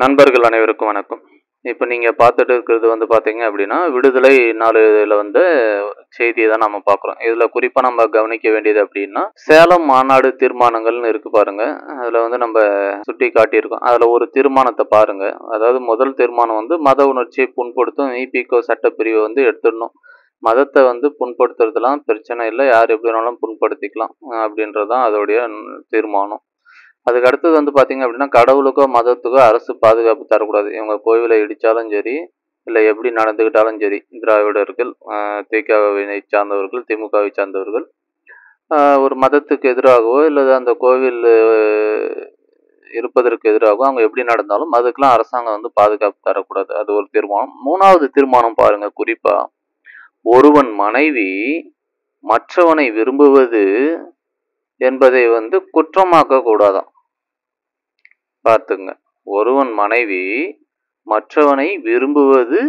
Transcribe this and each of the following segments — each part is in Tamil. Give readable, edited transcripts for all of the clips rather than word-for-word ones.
நண்பர்கள் அனைவருக்கும் வணக்கம். இப்ப நீங்க பார்த்துட்டு இருக்கிறது வந்து பார்த்தீங்க அப்படின்னா, விடுதலை நாளிதழில வந்து செய்திய தான் நம்ம பார்க்குறோம். இதுல குறிப்பா நம்ம கவனிக்க வேண்டியது அப்படின்னா, சேலம் மாநாடு தீர்மானங்கள்னு இருக்கு பாருங்க. அதுல வந்து நம்ப சுட்டி காட்டியிருக்கோம். அதுல ஒரு தீர்மானத்த பாருங்க. அதாவது முதல் தீர்மானம் வந்து மத உணர்ச்சியை புண்படுத்தும் இபிகோ சட்டப்பிரிவை வந்து எடுத்துடணும். மதத்த வந்து புண்படுத்துறதுலாம் பிரச்சனை இல்ல. யார் எப்படி வேணாலும் புண்படுத்திக்கலாம். அப்படின்றது தான் அதோடைய தீர்மானம். அதுக்கு அடுத்தது வந்து பார்த்தீங்க அப்படின்னா, கடவுளுக்கோ, மதத்துக்கோ அரசு பாதுகாப்பு தரக்கூடாது. இவங்க கோவில இடிச்சாலும் சரி, இல்ல எப்படி நடந்துக்கிட்டாலும் சரி, திராவிடர்கள், திகாவினை சார்ந்தவர்கள், திமுகவை சார்ந்தவர்கள், ஒரு மதத்துக்கு எதிராகவோ, இல்ல அந்த கோவில் இருப்பதற்கு எதிராகவோ அவங்க எப்படி நடந்தாலும் அதுக்கெல்லாம் அரசாங்கம் வந்து பாதுகாப்பு தரக்கூடாது. அது ஒரு தீர்மானம். 3வது தீர்மானம் பாருங்க குறிப்பா. ஒருவன் மனைவி மற்றவனை விரும்புவது என்பதை வந்து குற்றமாக்க கூடாதாம். பார்த்துங்க. ஒருவன் மனைவி மற்றவனை விரும்புவது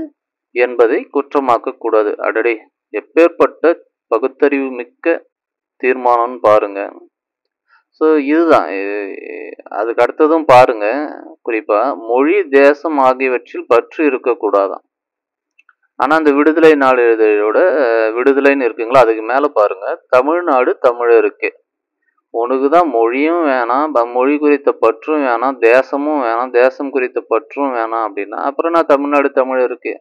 என்பதை குற்றமாக்கக் கூடாது. அடடே! எப்பேர்ப்பட்ட பகுத்தறிவு மிக்க தீர்மானம்னு பாருங்க. ஸோ இதுதான். அதுக்கு அடுத்ததும் பாருங்க. குறிப்பா மொழி, தேசம் ஆகியவற்றில் பற்று இருக்கக்கூடாதாம். ஆனா அந்த விடுதலை நாளிதழோட விடுதலைன்னு இருக்குங்களா, அதுக்கு மேல பாருங்க. தமிழ்நாடு தமிழருக்கு. உனக்கு தான் மொழியும் வேணாம், மொழி குறித்த பற்றும் வேணாம், தேசமும் வேணாம், தேசம் குறித்த பற்றும் வேணாம் அப்படின்னா, அப்புறம் நான் தமிழ்நாடு தமிழருக்கு.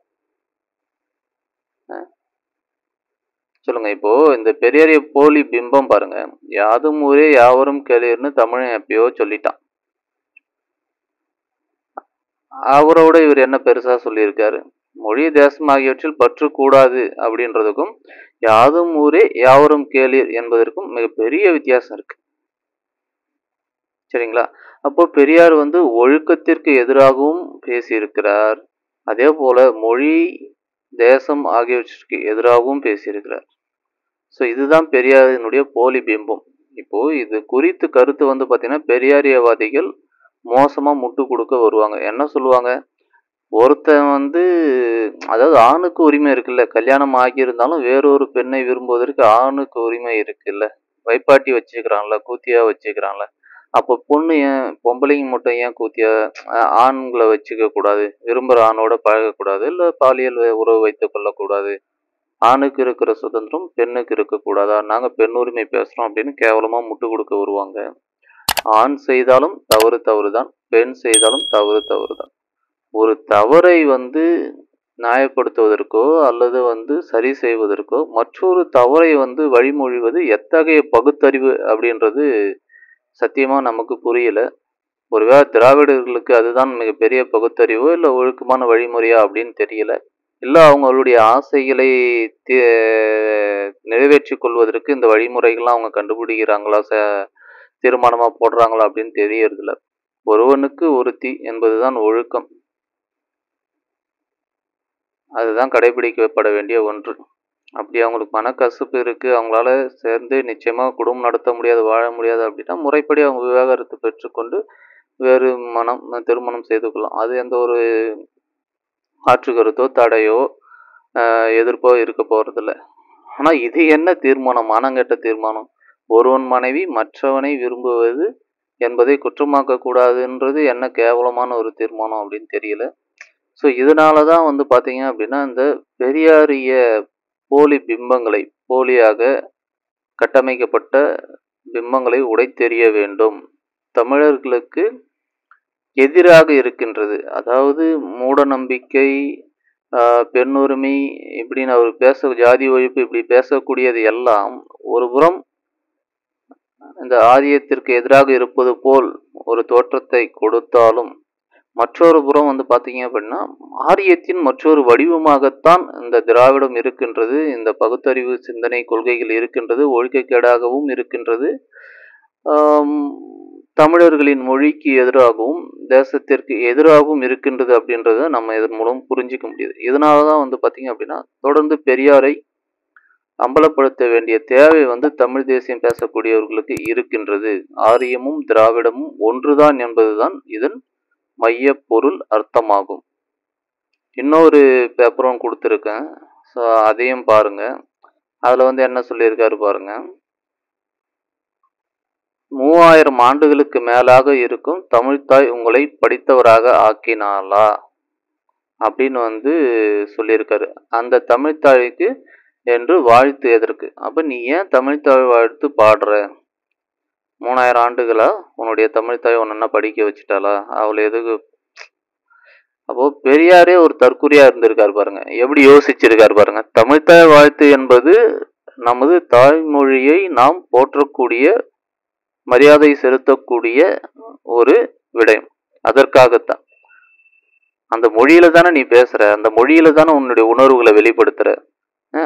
சொல்லுங்க. இப்போ இந்த பெரியாரிய போலி பிம்பம் பாருங்க. யாதும் ஊரே யாவரும் கேளீர்னு தமிழன் எப்பயோ சொல்லிட்டான். அவரோட இவர் என்ன பெருசா சொல்லியிருக்காரு? மொழி, தேசம் ஆகியவற்றில் பற்று கூடாது அப்படின்றதுக்கும், யாதும் ஊரே யாவரும் கேளீர் என்பதற்கும் மிகப்பெரிய வித்தியாசம் இருக்கு. சரிங்களா? அப்போ பெரியார் வந்து ஒழுக்கத்திற்கு எதிராகவும் பேசியிருக்கிறார். அதே போல மொழி, தேசம் ஆகியவற்றிற்கு எதிராகவும் பேசியிருக்கிறார். ஸோ இதுதான் பெரியாரினுடைய போலி பிம்பம். இப்போ இது குறித்து கருத்து வந்து பார்த்தீங்கன்னா, பெரியாரியவாதிகள் மோசமா முட்டு கொடுக்க வருவாங்க. என்ன சொல்லுவாங்க? ஒருத்தன் வந்து அதாவது ஆணுக்கு உரிமை இருக்குல்ல. கல்யாணம் ஆகியிருந்தாலும் வேறொரு பெண்ணை விரும்புவதற்கு ஆணுக்கு உரிமை இருக்குல்ல. வைப்பாட்டி வச்சுக்கிறான்ல, கூத்தியா வச்சுக்கிறான்ல. அப்போ பொண்ணு ஏன் பொம்பளைங்க மட்டும் ஏன் கூத்தியா ஆண்கள வச்சுக்க கூடாது? விரும்புற ஆணோட பழகக்கூடாது. இல்ல பாலியல் உறவு வைத்துக் கொள்ளக்கூடாது. ஆணுக்கு இருக்கிற சுதந்திரம் பெண்ணுக்கு இருக்கக்கூடாதா? நாங்க பெண் உரிமை பேசுறோம் அப்படின்னு கேவலமா முட்டு கொடுக்க வருவாங்க. ஆண் செய்தாலும் தவறு தவறுதான். பெண் செய்தாலும் தவறு தவறுதான். ஒரு தவறை வந்து நியாயப்படுத்துவதற்கோ அல்லது வந்து சரி செய்வதற்கோ மற்றொரு தவறை வந்து வழிமொழிவது எத்தகைய பகுத்தறிவு அப்படின்றது சத்தியமா நமக்கு புரியல. ஒருவேளை திராவிடர்களுக்கு அதுதான் மிகப்பெரிய பகுத்தறிவோ இல்ல ஒழுக்கமான வழிமுறையா அப்படின்னு தெரியல. இல்ல அவங்களுடைய ஆசைகளை தி நிறைவேற்றிக் கொள்வதற்கு இந்த வழிமுறைகள்லாம் அவங்க கண்டுபிடிக்கிறாங்களா? தீர்மானமா போடுறாங்களா அப்படின்னு தெரியறதில்ல. ஒருவனுக்கு ஒருத்தி என்பதுதான் ஒழுக்கம். அதுதான் கடைபிடிக்கப்பட வேண்டிய ஒன்று. அப்படி அவங்களுக்கு மனக்கசப்பு இருக்கு, அவங்களால சேர்ந்து நிச்சயமா குடும்பம் நடத்த முடியாது, வாழ முடியாது அப்படின்னா, முறைப்படி அவங்க விவாகரத்து பெற்றுக்கொண்டு வேறு திருமணம் செய்து கொள்ளலாம். அது எந்த ஒரு மாற்று கருத்தோ, தடையோ, எதிர்ப்போ இருக்க போறதில்ல. ஆனா இது என்ன தீர்மானம்? மானங்கெட்ட தீர்மானம். ஒருவன் மனைவி மற்றவனை விரும்புவது என்பதை குற்றமாக்க கூடாதுன்றது என்ன கேவலமான ஒரு தீர்மானம் அப்படின்னு தெரியல. ஸோ இதனால தான் வந்து பார்த்தீங்க அப்படின்னா, இந்த பெரியாரிய போலி பிம்பங்களை, போலியாக கட்டமைக்கப்பட்ட பிம்பங்களை உடைத்தெறிய வேண்டும். தமிழர்களுக்கு எதிராக இருக்கின்றது. அதாவது மூட நம்பிக்கை, பெண்ணுரிமை இப்படின்னு அவர் ஜாதி ஒழிப்பு இப்படி பேசக்கூடியது எல்லாம் ஒருபுறம் இந்த ஆரியத்திற்கு எதிராக இருப்பது போல் ஒரு தோற்றத்தை கொடுத்தாலும், மற்றொரு புறம் வந்து பார்த்தீங்க அப்படின்னா, ஆரியத்தின் மற்றொரு வடிவமாகத்தான் இந்த திராவிடம் இருக்கின்றது. இந்த பகுத்தறிவு சிந்தனை கொள்கைகள் இருக்கின்றது. ஒழுக்கக்கேடாகவும் இருக்கின்றது. ஆம், தமிழர்களின் மொழிக்கு எதிராகவும், தேசத்திற்கு எதிராகவும் இருக்கின்றது அப்படின்றத நம்ம இதன் மூலம் புரிஞ்சுக்க முடியுது. இதனால தான் வந்து பார்த்தீங்க அப்படின்னா, தொடர்ந்து பெரியாரை அம்பலப்படுத்த வேண்டிய தேவை வந்து தமிழ் தேசியம் பேசக்கூடியவர்களுக்கு இருக்கின்றது. ஆரியமும் திராவிடமும் ஒன்றுதான் என்பதுதான் இதன் மையப் பொருள் அர்த்தமாகும். இன்னொரு பேப்பரும் கொடுத்துருக்கேன். ஸோ அதையும் பாருங்க. அதில் வந்து என்ன சொல்லியிருக்காரு பாருங்க. 3000 ஆண்டுகளுக்கு மேலாக இருக்கும் தமிழ்த்தாய் உங்களை படித்தவராக ஆக்கினாளா அப்படின்னு சொல்லியிருக்காரு. அந்த தமிழ்த்தாய்க்கு என்று வாழ்த்து எதற்கு? அப்ப நீ ஏன் தமிழ்த்தாய் வாழ்த்து பாடுற? 3000 ஆண்டுகளா உன்னுடைய தமிழ்த்தாய் உன்னை என்ன படிக்க வச்சுட்டாளா? அவளை எதுக்கு? அப்போ பெரியாரே ஒரு தற்குறியா இருந்திருக்காரு பாருங்க. எப்படி யோசிச்சிருக்காரு பாருங்க. தமிழ்த்தாய் வாழ்த்து என்பது நமது தாய்மொழியை நாம் போற்றக்கூடிய, மரியாதை செலுத்தக்கூடிய ஒரு விடயம். அதற்காகத்தான். அந்த மொழியில தானே நீ பேசுற, அந்த மொழியில தானே உன்னுடைய உணர்வுகளை வெளிப்படுத்துற,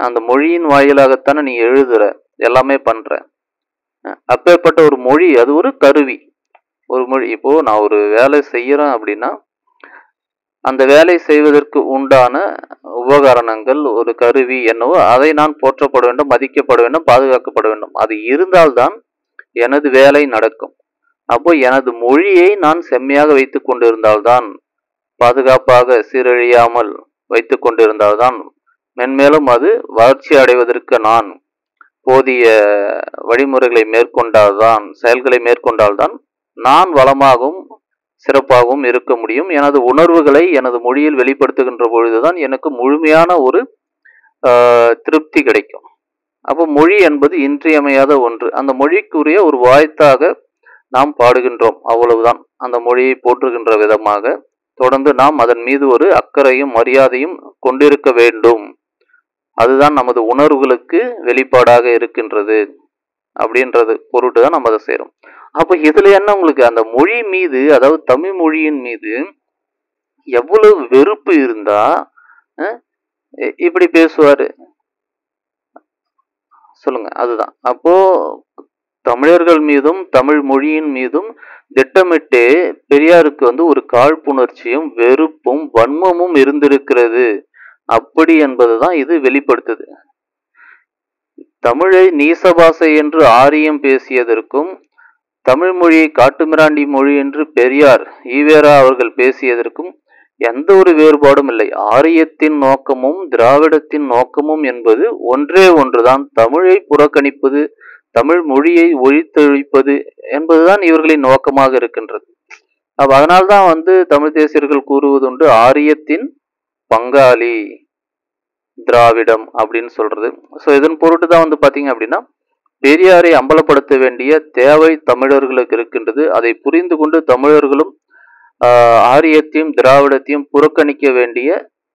அந்த மொழியின் வாயிலாகத்தானே நீ எழுதுற, எல்லாமே பண்ற. அப்பேற்பட்ட ஒரு மொழி, அது ஒரு கருவி. ஒரு மொழி, இப்போ நான் ஒரு வேலை செய்யறேன் அப்படின்னா அந்த வேலை செய்வதற்கு உண்டான உபகரணங்கள், ஒரு கருவி என்னவோ அதை நான் போற்றப்பட வேண்டும், மதிக்கப்பட வேண்டும், பாதுகாக்கப்பட வேண்டும். அது இருந்தால்தான் எனது வேலை நடக்கும். அப்போ எனது மொழியை நான் செம்மையாக வைத்துக் கொண்டிருந்தால்தான், பாதுகாப்பாக சீரழியாமல் வைத்துக் கொண்டிருந்தால்தான், மென்மேலும் அது வளர்ச்சி அடைவதற்கு நான் போதிய வழிமுறைகளை மேற்கொண்டால்தான், செயல்களை மேற்கொண்டால்தான் நான் வளமாகவும் சிறப்பாகவும் இருக்க முடியும். எனது உணர்வுகளை எனது மொழியில் வெளிப்படுத்துகின்ற பொழுதுதான் எனக்கு முழுமையான ஒரு திருப்தி கிடைக்கும். அப்போ மொழி என்பது இன்றியமையாத ஒன்று. அந்த மொழிக்குரிய ஒரு வாழ்த்தாக நாம் பாடுகின்றோம், அவ்வளவுதான். அந்த மொழியை போற்றுகின்ற விதமாக தொடர்ந்து நாம் அதன் மீது ஒரு அக்கறையும் மரியாதையும் கொண்டிருக்க வேண்டும். அதுதான் நமது உணர்வுகளுக்கு வெளிப்பாடாக இருக்கின்றது அப்படின்றது பொருட்டு தான் நம்ம அதை செய்யறோம். அப்ப இதுல என்ன உங்களுக்கு அந்த மொழி மீது, அதாவது தமிழ் மொழியின் மீது எவ்வளவு வெறுப்பு இருந்தா இப்படி பேசுவாரு சொல்லுங்க. அதுதான். அப்போ தமிழர்கள் மீதும் தமிழ் மொழியின் மீதும் திட்டமிட்டு பெரியாருக்கு ஒரு காழ்ப்புணர்ச்சியும் வெறுப்பும் வன்மமும் இருந்திருக்கிறது அப்படி என்பதுதான் இது வெளிப்படுத்துது. தமிழை நீசபாசை என்று ஆரியம் பேசியதற்கும், தமிழ் மொழியை காட்டுமிராண்டி மொழி என்று பெரியார் ஈவேரா அவர்கள் பேசியதற்கும் எந்த ஒரு வேறுபாடும் இல்லை. ஆரியத்தின் நோக்கமும் திராவிடத்தின் நோக்கமும் என்பது ஒன்றே ஒன்றுதான். தமிழை புறக்கணிப்பது, தமிழ் மொழியை ஒழித்தொழிப்பது என்பதுதான் இவர்களின் நோக்கமாக இருக்கின்றது. அதனால்தான் தமிழ் தேசியர்கள் கூறுவதுண்டு, ஆரியத்தின் பங்காளி திராவிடம் அப்படின்னு சொல்றது. ஸோ இதன் பொருட்டு தான் பாத்தீங்க அப்படின்னா பெரியாரை அம்பலப்படுத்த வேண்டிய தேவை தமிழர்களுக்கு இருக்கின்றது. அதை புரிந்து கொண்டு தமிழர்களும் ஆரியத்தையும் திராவிடத்தையும் புறக்கணிக்க வேண்டிய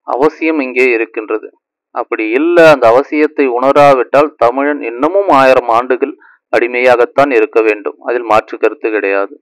அவசியம் இங்கே இருக்கின்றது. அப்படி இல்லை, அந்த அவசியத்தை உணராவிட்டால் தமிழன் இன்னமும் 1000 ஆண்டுகள் அடிமையாகத்தான் இருக்க வேண்டும். அதில் மாற்று கருத்து கிடையாது.